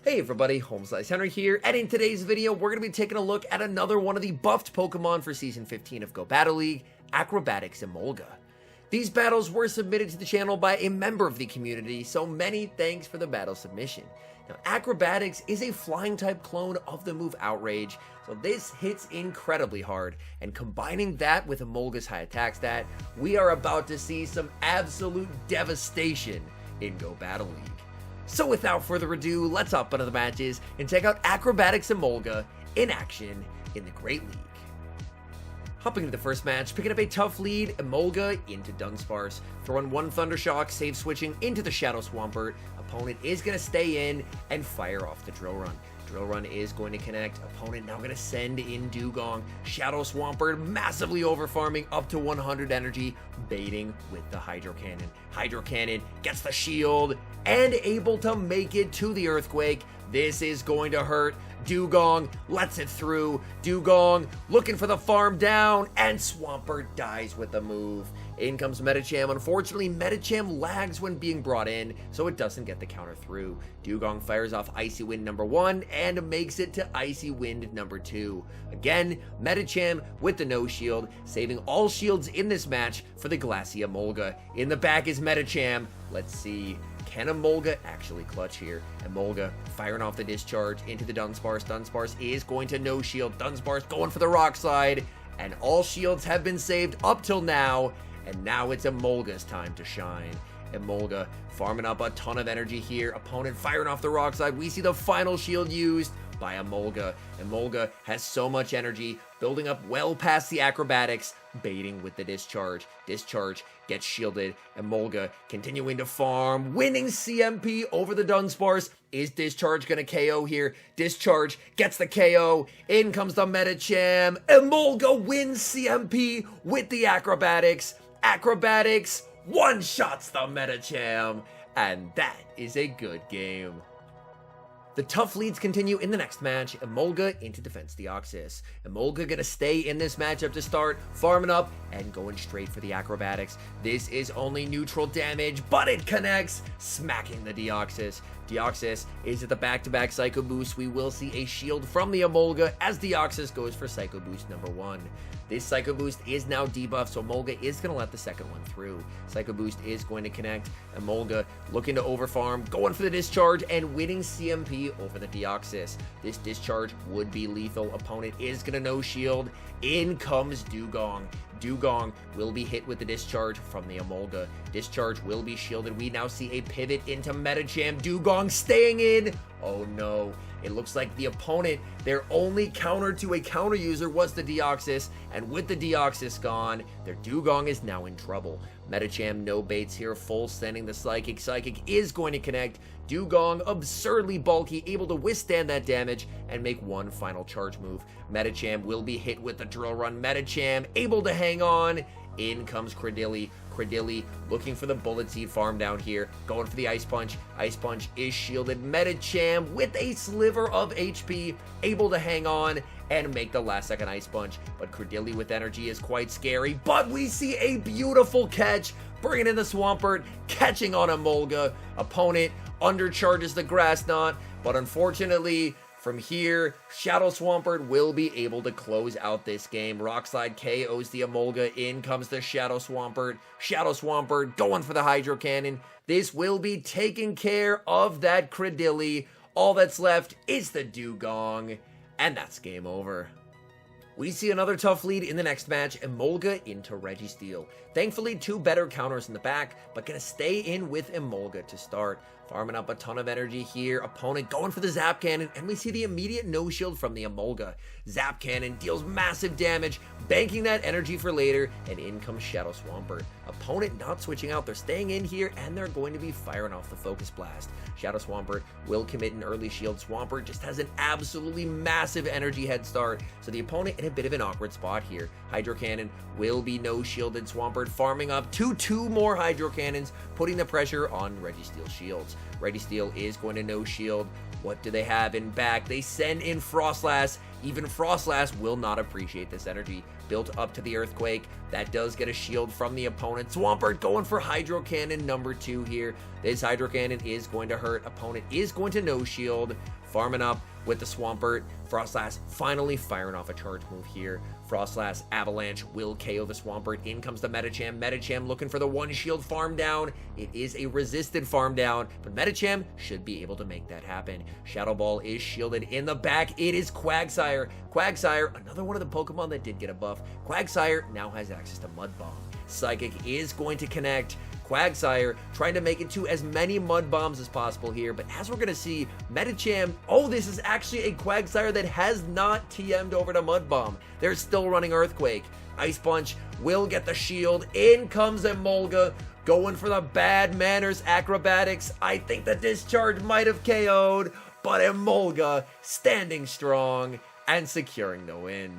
Hey everybody, HomeSliceHenry here, and in today's video, we're going to be taking a look at another one of the buffed Pokemon for Season 15 of Go Battle League, Acrobatics Emolga. These battles were submitted to the channel by a member of the community, so many thanks for the battle submission. Now, Acrobatics is a flying type clone of the move Outrage, so this hits incredibly hard, and combining that with Emolga's high attack stat, we are about to see some absolute devastation in Go Battle League. So without further ado, let's hop into the matches and check out Acrobatics Emolga in action in the Great League. Hopping into the first match, picking up a tough lead, Emolga into Dunsparce, throwing one Thundershock, save switching into the Shadow Swampert. Opponent is going to stay in and fire off the Drill Run. Drill Run is going to connect. Opponent now going to send in Dugong. Shadow Swampert massively overfarming up to 100 energy, baiting with the Hydro Cannon. Hydro Cannon gets the shield and able to make it to the Earthquake. This is going to hurt. Dugong lets it through. Dugong looking for the farm down, and Swampert dies with the move. In comes Medicham. Unfortunately, Medicham lags when being brought in, so it doesn't get the counter through. Dugong fires off Icy Wind number 1 and makes it to Icy Wind number 2. Again, Medicham with the no shield, saving all shields in this match for the Glassy Emolga. In the back is Medicham. Let's see. Can Emolga actually clutch here? Emolga firing off the discharge into the Dunsparce. Dunsparce is going to no shield. Dunsparce going for the rock slide, and all shields have been saved up till now, and now it's Emolga's time to shine. Emolga farming up a ton of energy here. Opponent firing off the rock slide. We see the final shield used by Emolga. Emolga has so much energy, building up well past the Acrobatics, baiting with the discharge. Discharge gets shielded. Emolga continuing to farm, winning CMP over the Dunsparce. Is Discharge gonna KO here? Discharge gets the KO. In comes the Medicham. Emolga wins CMP with the Acrobatics. Acrobatics one-shots the Medicham, and that is a good game. The tough leads continue in the next match. Emolga into Defense Deoxys. Emolga gonna stay in this matchup to start, farming up and going straight for the Acrobatics. This is only neutral damage, but it connects, smacking the Deoxys. Deoxys is at the back-to-back Psycho Boost. We will see a shield from the Emolga as Deoxys goes for Psycho Boost number 1. This Psycho Boost is now debuffed, so Emolga is going to let the second one through. Psycho Boost is going to connect. Emolga looking to overfarm, going for the discharge, and winning CMP over the Deoxys. This discharge would be lethal. Opponent is going to no shield. In comes Dugong. Dugong will be hit with the discharge from the Emolga. Discharge will be shielded. We now see a pivot into Medicham. Dugong staying in. Oh no. It looks like the opponent, their only counter to a counter user was the Deoxys, and with the Deoxys gone, their Dugong is now in trouble. Medicham no baits here, full sending the Psychic. Psychic is going to connect. Dugong absurdly bulky, able to withstand that damage and make one final charge move. Medicham will be hit with the Drill Run. Medicham able to hang on. In comes Credilli. Credilli looking for the Bullet Seed farm down here, going for the Ice Punch. Ice Punch is shielded. Medicham with a sliver of HP, able to hang on and make the last second Ice Punch. But Credilli with energy is quite scary, but we see a beautiful catch, bringing in the Swampert, catching on Emolga. Opponent undercharges the Grass Knot, but unfortunately, from here, Shadow Swampert will be able to close out this game. Rockslide KOs the Emolga. In comes the Shadow Swampert. Shadow Swampert going for the Hydro Cannon. This will be taking care of that Credilli. All that's left is the Dugong, and that's game over. We see another tough lead in the next match, Emolga into Registeel. Thankfully, 2 better counters in the back, but gonna stay in with Emolga to start. Farming up a ton of energy here. Opponent going for the Zap Cannon, and we see the immediate no shield from the Emolga. Zap Cannon deals massive damage, banking that energy for later, and in comes Shadow Swampert. Opponent not switching out, they're staying in here, and they're going to be firing off the Focus Blast. Shadow Swampert will commit an early shield. Swampert just has an absolutely massive energy head start, so the opponent in a bit of an awkward spot here. Hydro Cannon will be no shielded. Swampert farming up to 2 more Hydro Cannons, putting the pressure on Registeel shields. Registeel is going to no shield. What do they have in back? They send in Frostlass, Even Frostlass will not appreciate this energy. Built up to the Earthquake. That does get a shield from the opponent. Swampert going for Hydro Cannon number 2 here. This Hydro Cannon is going to hurt. Opponent is going to no shield. Farming up with the Swampert. Frostlass finally firing off a charge move here. Frostlass Avalanche will KO the Swampert. In comes the Medicham. Medicham looking for the 1 shield farm down. It is a resisted farm down, but Medicham should be able to make that happen. Shadow Ball is shielded in the back. It is Quagsire. Quagsire, another one of the Pokemon that did get a buff. Quagsire now has access to Mud Bomb. Psychic is going to connect. Quagsire trying to make it to as many Mud Bombs as possible here, but as we're going to see, Medicham, oh, this is actually a Quagsire that has not TM'd over to Mud Bomb. They're still running Earthquake. Ice Punch will get the shield. In comes Emolga, going for the bad manners Acrobatics. I think the Discharge might have KO'd, but Emolga standing strong and securing the win.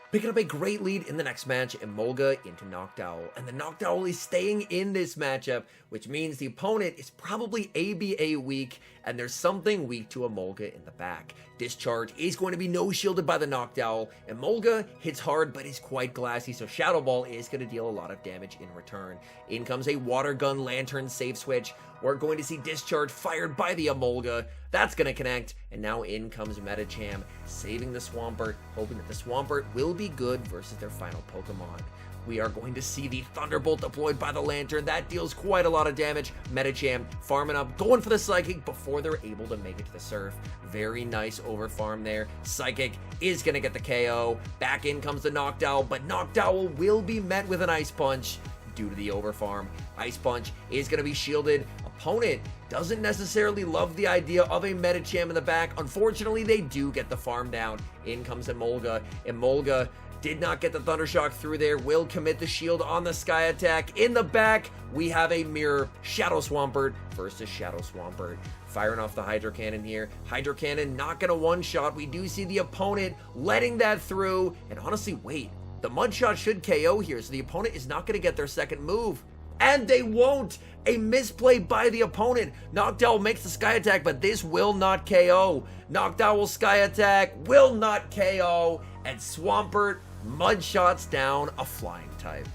Picking up a great lead in the next match, Emolga into Noctowl. And the Noctowl is staying in this matchup, which means the opponent is probably ABA weak, and there's something weak to Emolga in the back. Discharge is going to be no shielded by the Noctowl. Emolga hits hard, but is quite glassy, so Shadow Ball is going to deal a lot of damage in return. In comes a Water Gun Lanturn save switch. We're going to see Discharge fired by the Emolga. That's going to connect, and now in comes Medicham, saving the Swampert, hoping that the Swampert will be good versus their final Pokemon. We are going to see the Thunderbolt deployed by the Lanturn. That deals quite a lot of damage. Medicham farming up, going for the Psychic before they're able to make it to the Surf. Very nice overfarm there. Psychic is going to get the KO. Back in comes the Noctowl, but Noctowl will be met with an Ice Punch due to the overfarm. Ice Punch is going to be shielded. Opponent doesn't necessarily love the idea of a Medicham in the back. Unfortunately, they do get the farm down. In comes Emolga. Emolga did not get the Thundershock through there. Will commit the shield on the Sky Attack. In the back, we have a mirror. Shadow Swampert versus Shadow Swampert. Firing off the Hydro Cannon here. Hydro Cannon not going to one-shot. We do see the opponent letting that through. And honestly, wait. The Mud Shot should KO here, so the opponent is not going to get their second move. And they won't! A misplay by the opponent. Noctowl makes the Sky Attack, but this will not KO. Noctowl Sky Attack will not KO. And Swampert Mud Shots down a Flying type.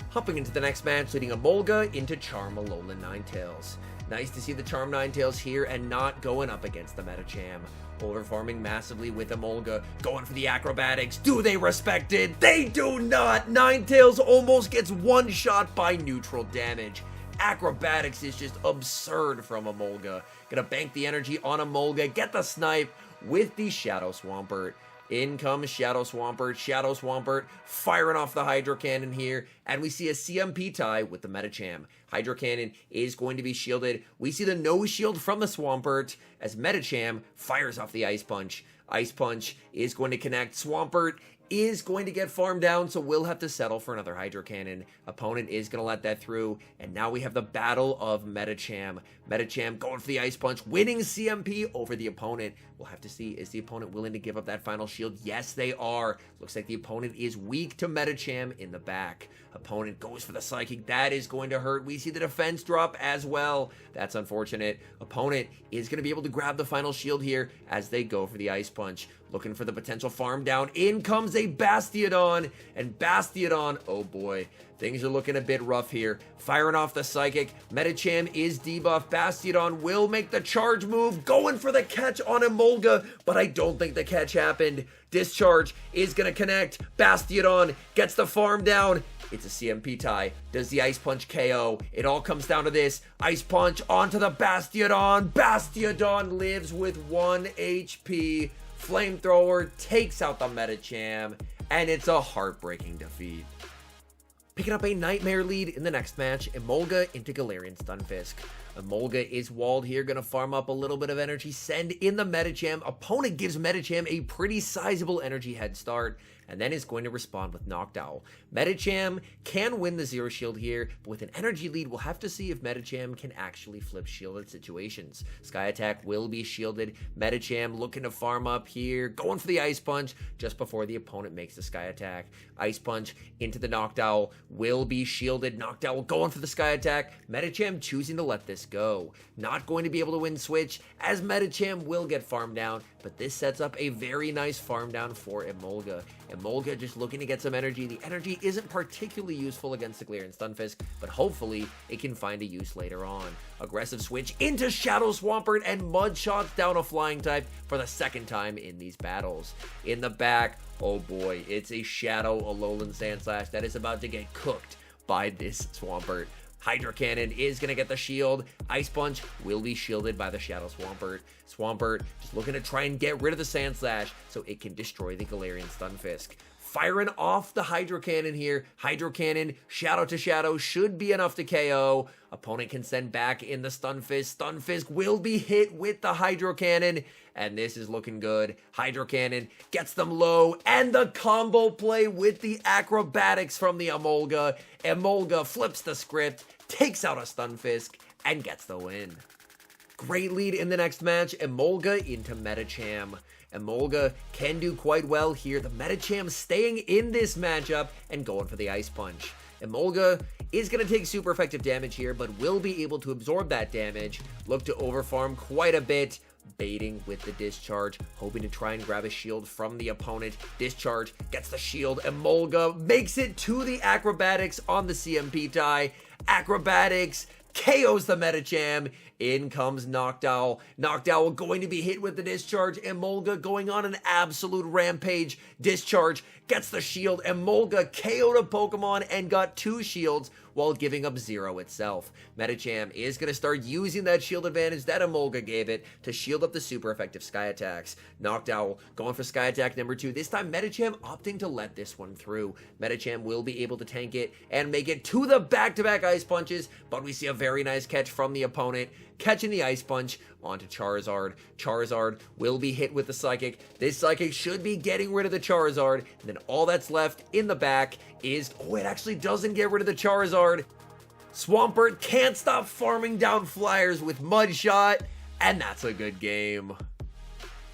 Hopping into the next match, leading Emolga into Charm Alolan Ninetales. Nice to see the Charm Ninetales here and not going up against the Medicham. Overfarming massively with Emolga, going for the Acrobatics. Do they respect it? They do not! Ninetales almost gets one-shot by neutral damage. Acrobatics is just absurd from Emolga. Gonna bank the energy on Emolga, get the snipe with the Shadow Swampert. In comes Shadow Swampert. Shadow Swampert firing off the Hydro Cannon here. And we see a CMP tie with the Medicham. Hydro Cannon is going to be shielded. We see the no shield from the Swampert as Medicham fires off the Ice Punch. Ice Punch is going to connect. Swampert is going to get farmed down, so we'll have to settle for another Hydro Cannon. Opponent is going to let that through, and now we have the battle of Medicham. Medicham going for the Ice Punch, winning CMP over the opponent. We'll have to see, is the opponent willing to give up that final shield? Yes, they are. Looks like the opponent is weak to Medicham in the back. Opponent goes for the Psychic. That is going to hurt. We see the defense drop as well. That's unfortunate. Opponent is going to be able to grab the final shield here as they go for the Ice Punch. Looking for the potential farm down. In comes a Bastiodon. And Bastiodon, oh boy, things are looking a bit rough here. Firing off the Psychic. Medicham is debuffed. Bastiodon will make the charge move. Going for the catch on Emolga, but I don't think the catch happened. Discharge is going to connect. Bastiodon gets the farm down. It's a CMP tie. Does the Ice Punch KO? It all comes down to this. Ice Punch onto the Bastiodon. Bastiodon lives with 1 HP. Flamethrower takes out the Medicham, and it's a heartbreaking defeat. Picking up a Nightmare lead in the next match, Emolga into Galarian Stunfisk. Emolga is walled here, gonna farm up a little bit of energy, send in the Medicham. Opponent gives Medicham a pretty sizable energy head start. and then is going to respond with Noctowl. Medicham can win the Zero Shield here, but with an energy lead, we'll have to see if Medicham can actually flip shielded situations. Sky Attack will be shielded. Medicham looking to farm up here, going for the Ice Punch just before the opponent makes the Sky Attack. Ice Punch into the Noctowl will be shielded. Noctowl going for the Sky Attack. Medicham choosing to let this go. Not going to be able to win switch, as Medicham will get farmed down, but this sets up a very nice farm down for Emolga. Emolga just looking to get some energy. The energy isn't particularly useful against the Galarian Stunfisk, but hopefully it can find a use later on. Aggressive switch into Shadow Swampert and Mud Shots down a flying type for the second time in these battles. In the back, oh boy, it's a Shadow Alolan Sandslash that is about to get cooked by this Swampert. Hydro Cannon is going to get the shield. Ice Punch will be shielded by the Shadow Swampert. Swampert just looking to try and get rid of the Sandslash so it can destroy the Galarian Stunfisk. Firing off the Hydro Cannon here. Hydro Cannon, Shadow to Shadow, should be enough to KO. Opponent can send back in the Stunfisk. Stunfisk will be hit with the Hydro Cannon, and this is looking good. Hydro Cannon gets them low, and the combo play with the Acrobatics from the Emolga. Emolga flips the script, takes out a Stunfisk, and gets the win. Great lead in the next match. Emolga into Medicham. Emolga can do quite well here. The Medicham staying in this matchup and going for the Ice Punch. Emolga is going to take super effective damage here, but will be able to absorb that damage. Look to overfarm quite a bit. Baiting with the Discharge, hoping to try and grab a shield from the opponent. Discharge gets the shield. Emolga makes it to the Acrobatics on the CMP tie. Acrobatics KOs the Medicham. In comes Noctowl. Noctowl going to be hit with the Discharge. Emolga going on an absolute rampage. Discharge gets the shield. Emolga KO'd a Pokemon and got 2 shields while giving up 0 itself. Medicham is going to start using that shield advantage that Emolga gave it to shield up the super effective Sky Attacks. Noctowl going for Sky Attack number 2. This time Medicham opting to let this one through. Medicham will be able to tank it and make it to the back-to-back Ice Punches, but we see a very nice catch from the opponent, catching the Ice Punch onto Charizard. Charizard will be hit with the Psychic. This Psychic should be getting rid of the Charizard, and then all that's left in the back is, oh, it actually doesn't get rid of the Charizard. Swampert can't stop farming down flyers with Mud Shot, and that's a good game.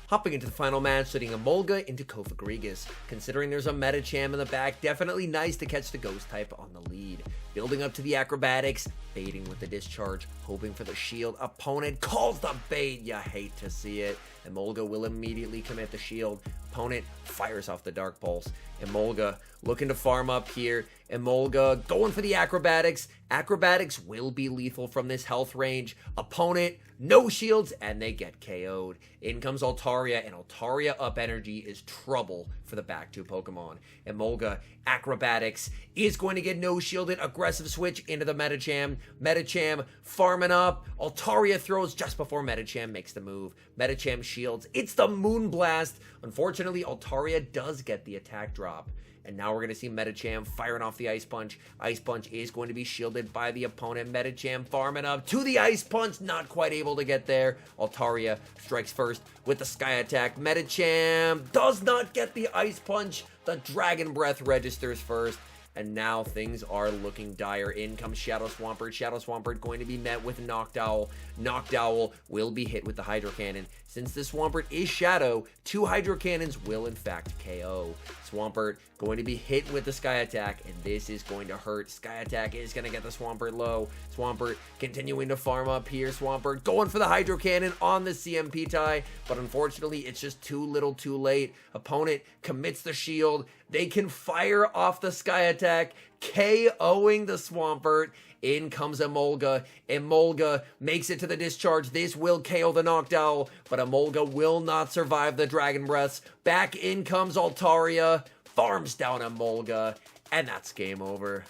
Hopping into the final match, setting Emolga into Kofagrigus. Considering there's a Medicham in the back, definitely nice to catch the Ghost type on the lead. Building up to the Acrobatics, baiting with the Discharge, hoping for the shield. Opponent calls the bait. You hate to see it. Emolga will immediately commit the shield. Opponent fires off the Dark Pulse. Emolga looking to farm up here. Emolga going for the Acrobatics. Acrobatics will be lethal from this health range. Opponent, no shields, and they get KO'd. In comes Altaria, and Altaria up energy is trouble for the back 2 Pokemon. Emolga, Acrobatics, is going to get no shielded. Aggressive switch into the Medicham. Medicham farming up. Altaria throws just before Medicham makes the move. Medicham shields. It's the Moonblast. Unfortunately, Altaria does get the attack drop. And now we're going to see Medicham firing off the Ice Punch. Ice Punch is going to be shielded by the opponent. Medicham farming up to the Ice Punch. Not quite able to get there. Altaria strikes first with the Sky Attack. Medicham does not get the Ice Punch. The Dragon Breath registers first. And now things are looking dire. In comes Shadow Swampert. Shadow Swampert going to be met with Noctowl. Noctowl will be hit with the Hydro Cannon. Since the Swampert is Shadow, 2 Hydro Cannons will in fact KO. Swampert going to be hit with the Sky Attack, and this is going to hurt. Sky Attack is going to get the Swampert low. Swampert continuing to farm up here. Swampert going for the Hydro Cannon on the CMP tie, but unfortunately it's just too little too late. Opponent commits the shield. They can fire off the Sky Attack, KOing the Swampert. In comes Emolga. Emolga makes it to the Discharge. This will KO the Noctowl, but Emolga will not survive the Dragon Breaths. Back in comes Altaria, farms down Emolga, and that's game over.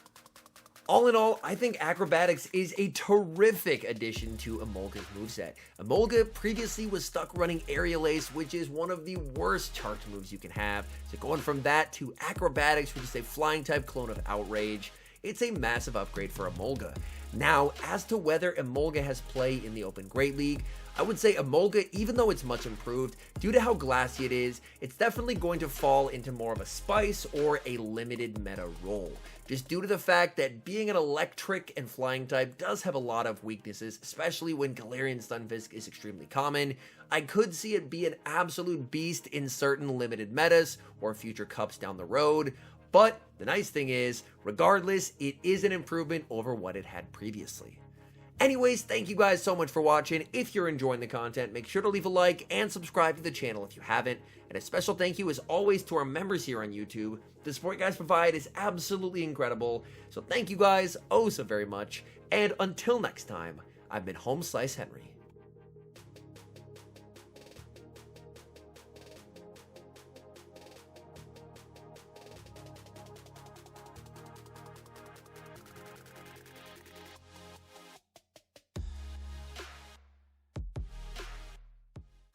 All in all, I think Acrobatics is a terrific addition to Emolga's moveset. Emolga previously was stuck running Aerial Ace, which is one of the worst charge moves you can have. So going from that to Acrobatics, which is a flying type clone of Outrage, it's a massive upgrade for Emolga. Now, as to whether Emolga has play in the Open Great League, I would say Emolga, even though it's much improved, due to how glassy it is, it's definitely going to fall into more of a spice or a limited meta role. Just due to the fact that being an electric and flying type does have a lot of weaknesses, especially when Galarian Stunfisk is extremely common. I could see it be an absolute beast in certain limited metas or future cups down the road, but the nice thing is, regardless, it is an improvement over what it had previously. Anyways, thank you guys so much for watching. If you're enjoying the content, make sure to leave a like and subscribe to the channel if you haven't. And a special thank you as always to our members here on YouTube. The support you guys provide is absolutely incredible. So thank you guys oh so very much. And until next time, I've been HomeSliceHenry.